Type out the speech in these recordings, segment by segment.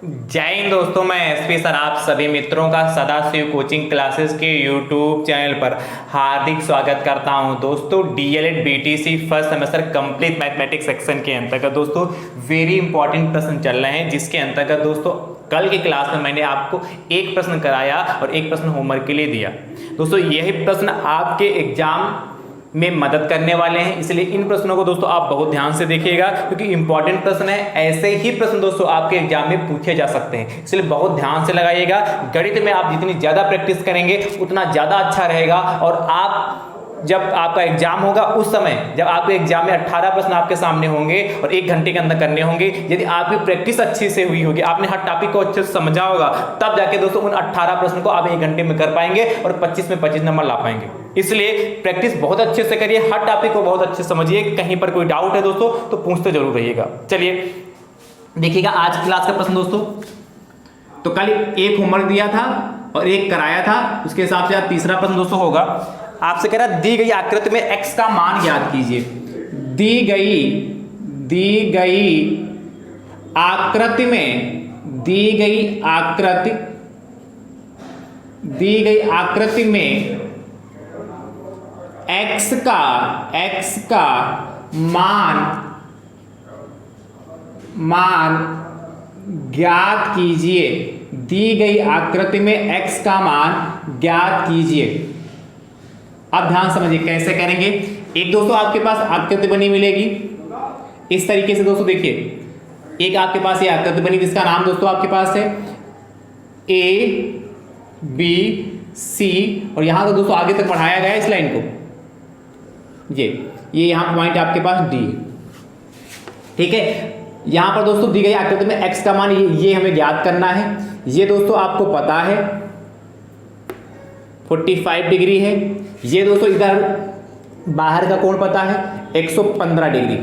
जय हिंद दोस्तों, मैं एसपी सर आप सभी मित्रों का सदाशिव कोचिंग क्लासेस के यूट्यूब चैनल पर हार्दिक स्वागत करता हूं। दोस्तों DElEd BTC first semester complete mathematics section के अंतर्गत दोस्तों वेरी इंपॉर्टेंट प्रश्न चल रहे हैं, जिसके अंतर्गत दोस्तों कल की क्लास में मैंने आपको एक प्रश्न कराया और एक प्रश्न होमवर्क के लिए दिया। दोस्तों यही प्रश्न आपके एग्जाम में मदद करने वाले हैं, इसलिए इन प्रश्नों को दोस्तों आप बहुत ध्यान से देखिएगा क्योंकि इंपॉर्टेंट प्रश्न है। ऐसे ही प्रश्न दोस्तों आपके एग्जाम में पूछे जा सकते हैं, इसलिए बहुत ध्यान से लगाइएगा। गणित में आप जितनी ज्यादा प्रैक्टिस करेंगे उतना ज्यादा अच्छा रहेगा। और आप जब आपका एग्जाम होगा उस समय जब आपके एग्जाम में 18 प्रश्न आपके सामने होंगे और 1 घंटे के अंदर करने होंगे, यदि आपकी प्रैक्टिस अच्छी से हुई होगी, आपने हर टॉपिक को अच्छे से समझा होगा, तब जाके दोस्तों उन 18 प्रश्न को आप 1 घंटे में कर पाएंगे और 25 में 25 नंबर ला पाएंगे। इसलिए प्रैक्टिस बहुत अच्छे से करिए, हर टॉपिक को बहुत अच्छे से समझिए। कहीं पर कोई डाउट है दोस्तों तो पूछते जरूर रहिएगा। चलिए देखिएगा आज की क्लास का प्रश्न दोस्तों। तो कल एक होमवर्क दिया था और एक कराया था, उसके हिसाब से आज तीसरा प्रश्न दोस्तों होगा। आपसे कह रहा दी गई आकृति में x का मान ज्ञात कीजिए। दी गई आकृति में x का मान ज्ञात कीजिए। दी गई आकृति में x का मान ज्ञात कीजिए। अब ध्यान समझिए कैसे करेंगे। एक दोस्तों आपके पास आकृति बनी मिलेगी इस तरीके से। दोस्तों देखिए, एक आपके पास ये आकृति बनी जिसका नाम दोस्तों आपके पास है ए बी सी, और यहां तो दोस्तों आगे तक बढ़ाया गया है इस लाइन को। ये यहां पॉइंट आपके पास डी, ठीक है। यहां पर दोस्तों दी गई आकृति में x का मान ये हमें ज्ञात करना है। ये दोस्तों आपको पता है 45 डिग्री है। ये दोस्तों इधर बाहर का कोण पता है 115 डिग्री,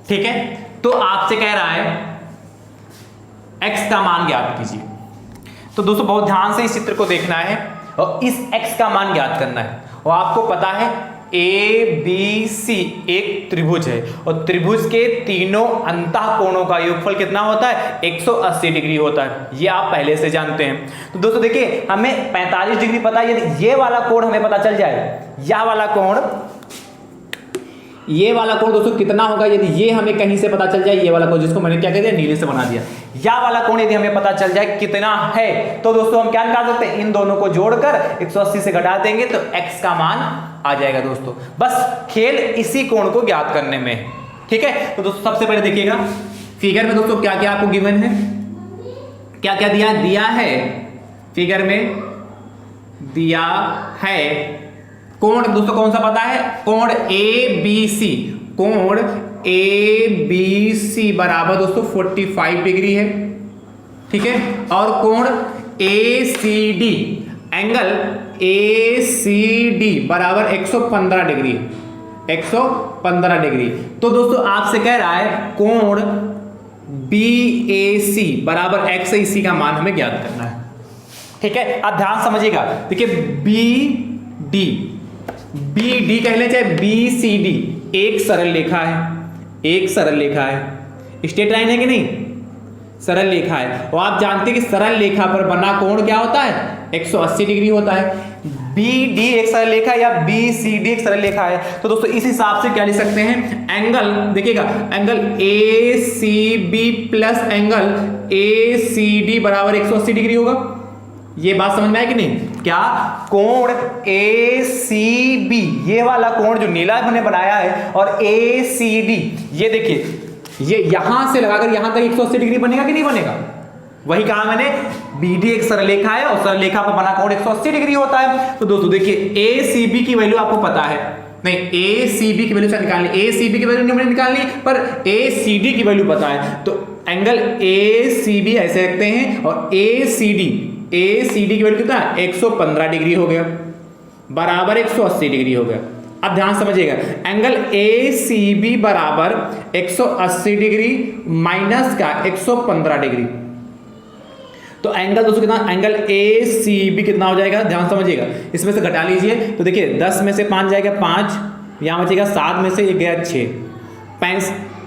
ठीक है। तो आपसे कह रहा है x का मान ज्ञात कीजिए। तो दोस्तों बहुत ध्यान से इस चित्र को देखना है और इस x का मान ज्ञात करना है। और आपको पता है ए बी सी एक त्रिभुज है और त्रिभुज के तीनों अंतः कोणों का योगफल कितना होता है? 180 डिग्री होता है। ये आप पहले से जानते हैं। तो दोस्तों देखिए, हमें 45 डिग्री पता है। यदि ये वाला कोण हमें पता चल जाए, ये वाला कोण दोस्तों कितना होगा, यदि ये हमें कहीं से पता चल जाए, ये वाला कोण जिसको मैंने क्या कह दिया नीले से बना दिया, या वाला कोण यदि हमें पता चल जाए कितना है, तो दोस्तों हम क्या निकाल सकते हैं? इन दोनों को जोड़कर 180 से घटा देंगे तो x का मान आ जाएगा। दोस्तों बस खेल इसी कोण को ज्ञात करने में, ठीक है। तो दोस्तों सबसे पहले देखिएगा फिगर में दोस्तों क्या क्या आपको गिवन है, क्या क्या दिया है। फिगर में दिया है कोण दोस्तों कौन सा पता है? कोण ए बी सी। कोण ए बी सी बराबर दोस्तों 45 डिग्री है, ठीक है। और कोण A C D, angle A C D बराबर 115 डिग्री, 115 डिग्री। तो दोस्तों आपसे कह रहा है कोण बी ए सी बराबर x से इसी का मान हमें ज्ञात करना है, ठीक है। अब ध्यान समझिएगा, देखिए बी डी कह ले चाहे बी सी डी, एक सरल रेखा है, स्ट्रेट लाइन है कि नहीं? सरल रेखा है। और आप जानते हैं कि सरल रेखा पर बना कोण क्या होता है? 180 डिग्री होता है। बी डी एक सरल रेखा या बी सी डी एक सरल रेखा है। तो दोस्तों इस हिसाब से क्या लिख सकते हैं? एंगल देखिएगा, angle A C B plus angle A C D बराबर 180 डिग्री होगा। ये बात समझ में आया कि नहीं? क्या कोण ए सी बी, ये वाला कोण जो नीला मैंने बनाया है, और ए सी डी, ये देखिए ये यहां से लगाकर यहां तक 180 डिग्री बनेगा कि नहीं बनेगा? वही कहा मैंने, बी डी एक सरल रेखा है और सरल रेखा पर बना कोण 180 डिग्री होता है। तो दोस्तों देखिए ए सी बी की वैल्यू आपको पता है, नहीं ए सी बी की वैल्यू से निकालनी, ए सी बी की वैल्यू नहीं निकालनी, पर ए सी डी की वैल्यू पता है। तो एंगल ए सी बी ऐसे रखते हैं और ए सी डी की वैल्यू कितना? 115 डिग्री हो गया बराबर 180 डिग्री हो गया। अब ध्यान समझिएगा, एंगल ए सी बी बराबर 180 डिग्री माइनस का 115 डिग्री। तो एंगल दोस्तों कितना, एंगल ए सी बी कितना हो जाएगा, ध्यान समझिएगा, इसमें से घटा लीजिए तो देखिए 10 में से 5 जाएगा 5, यहाँ बचेगा 7 में से 1 गया 6,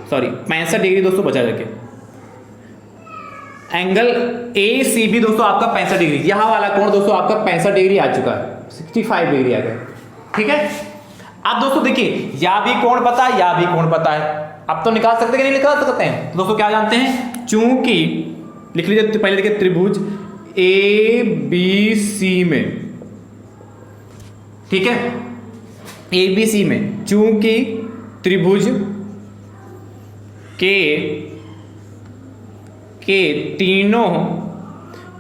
सॉरी 65 डिग्री दोस्तों बचा रखे। एंगल ए सी बी दोस्तों आपका 65 डिग्री, यहां वाला कोण दोस्तों आपका 65 डिग्री आ चुका है, 65 डिग्री आ गया। ठीक है, अब दोस्तों देखिए या भी कोण पता है या भी कोण पता है, अब तो निकाल सकते कि नहीं निकाल सकते हैं। तो दोस्तों क्या जानते हैं, चूंकि लिख लीजिए पहले देखिए त्रिभुज ए बी सी में, ठीक है, ए बी सी में चूंकि त्रिभुज के तीनों,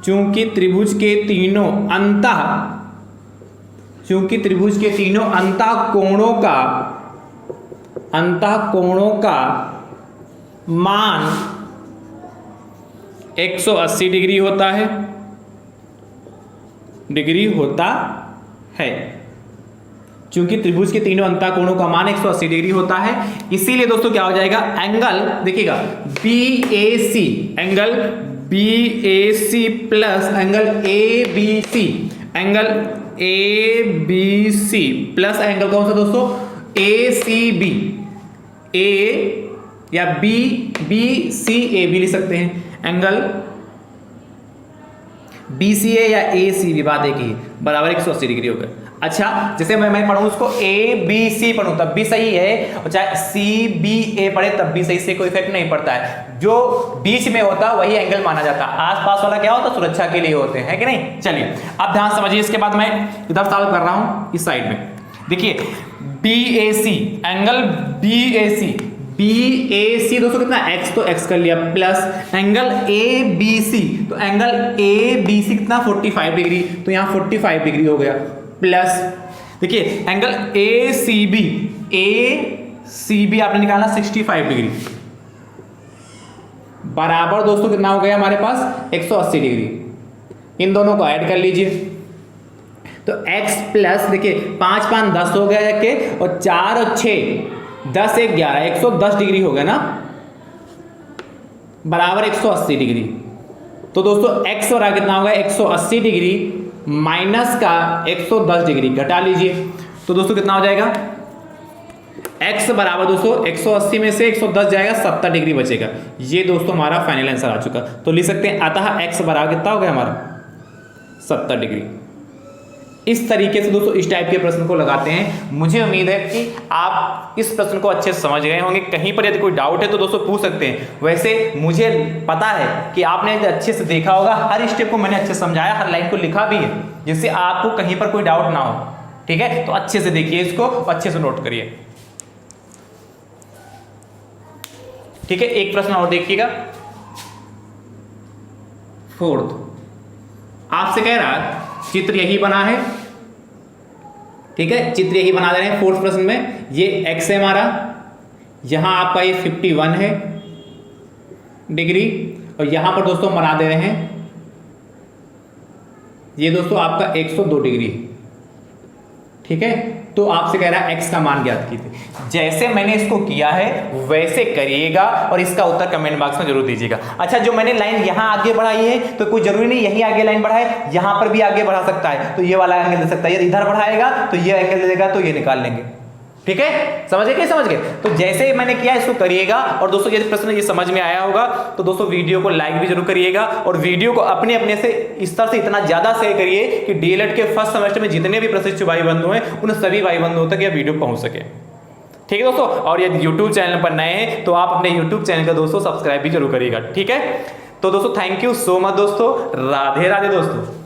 चूंकि त्रिभुज के तीनों अंतः, चूंकि त्रिभुज के तीनों अंतः कोणों का मान 180 डिग्री होता है, चूंकि त्रिभुज के तीनों अंतः कोणों का मान 180 डिग्री होता है, इसीलिए दोस्तों क्या हो जाएगा, एंगल देखिएगा BAC, angle BAC plus angle ABC, angle ABC plus angle कौन सा दोस्तों, ACB, A या BCAB लिख सकते हैं, एंगल BCA या ACB बात एक ही, बराबर 180 डिग्री हो गया। अच्छा, जैसे मैं पढ़ूं उसको ABC पढ़ूं तब भी सही है, और चाहे CBA पढ़े तब भी सही, से कोई इफेक्ट नहीं पड़ता है। जो बीच में होता वही एंगल माना जाता है, आसपास वाला क्या होता सुरक्षा के लिए होते हैं कि नहीं। चलिए अब ध्यान समझिए, इसके बाद मैं इधर सॉल्व कर रहा हूं इस साइड में। देखिए BAC, एंगल BAC दोस्तों कितना, x तो x कर लिया, प्लस एंगल ABC, तो एंगल ABC कितना 45 डिग्री, तो यहां 45 डिग्री हो गया, प्लस देखिए एंगल ACB आपने निकाला 65 डिग्री, बराबर दोस्तों कितना हो गया हमारे पास 180 डिग्री। इन दोनों को ऐड कर लीजिए, तो x प्लस देखिए 5 5 10 हो गया जाके, और 4 और 6 10 1 11, 110 डिग्री हो गया ना, बराबर 180 डिग्री। तो दोस्तों x बराबर कितना होगा, 180 डिग्री माइनस का 110 डिग्री घटा लीजिए, तो दोस्तों कितना हो जाएगा, x बराबर दोस्तों 180 में से 110 जाएगा, 70 डिग्री बचेगा। ये दोस्तों हमारा फाइनल आंसर आ चुका, तो लिख सकते हैं अतः x बराबर कितना हो गया हमारा 70 डिग्री। इस तरीके से दोस्तों इस टाइप के प्रश्न को लगाते हैं। मुझे उम्मीद है कि आप इस प्रश्न को अच्छे से समझ गए होंगे। कहीं पर यदि कोई डाउट है तो दोस्तों पूछ सकते हैं। वैसे मुझे पता है कि आपने अच्छे से देखा होगा, हर स्टेप को मैंने अच्छे से समझाया, हर लाइन को लिखा भी है, जिससे आपको कहीं पर कोई डाउट ना हो। ठीक है, तो अच्छे से देखिए इसको, अच्छे से नोट करिए। ठीक है, एक प्रश्न और देखिएगा, फोर्थ आपसे कह रहा चित्र यही बना है, ठीक है, चित्र यही बना दे रहे हैं। फोर्थ प्रश्न में ये x है हमारा, यहां आपका ये 51 है डिग्री, और यहां पर दोस्तों बना दे रहे हैं ये दोस्तों आपका 102 डिग्री, ठीक है। तो आपसे कह रहा है x का मान ज्ञात कीजिए। जैसे मैंने इसको किया है वैसे करिएगा, और इसका उत्तर कमेंट बॉक्स में जरूर दीजिएगा। अच्छा, जो मैंने लाइन यहां आगे बढ़ाई है तो कोई जरूरी नहीं यहीं आगे लाइन बढ़ाए, यहां पर भी आगे बढ़ा सकता है, तो ये वाला एंगल दे सकता है। यदि इधर बढ़ाएगा तो ये एंगल दे देगा, तो ये निकाल लेंगे। ठीक है, समझ गए, समझ गए। तो जैसे मैंने किया इसको करिएगा। और दोस्तों यदि प्रश्न ये समझ में आया होगा तो दोस्तों वीडियो को लाइक भी जरूर करिएगा, और वीडियो को अपने से इस तरह से इतना ज्यादा शेयर करिए कि डीएलएड के फर्स्ट सेमेस्टर में जितने भी प्रशिक्षु भाई बंधु हैं उन सभी भाई बंधुओं तक यह वीडियो पहुंच सके। ठीक है दोस्तों, और यदि यूट्यूब चैनल पर नए हैं तो आप अपने यूट्यूब चैनल का दोस्तों सब्सक्राइब भी जरूर करिएगा। ठीक है, तो दोस्तों थैंक यू सो मच दोस्तों, राधे राधे दोस्तों।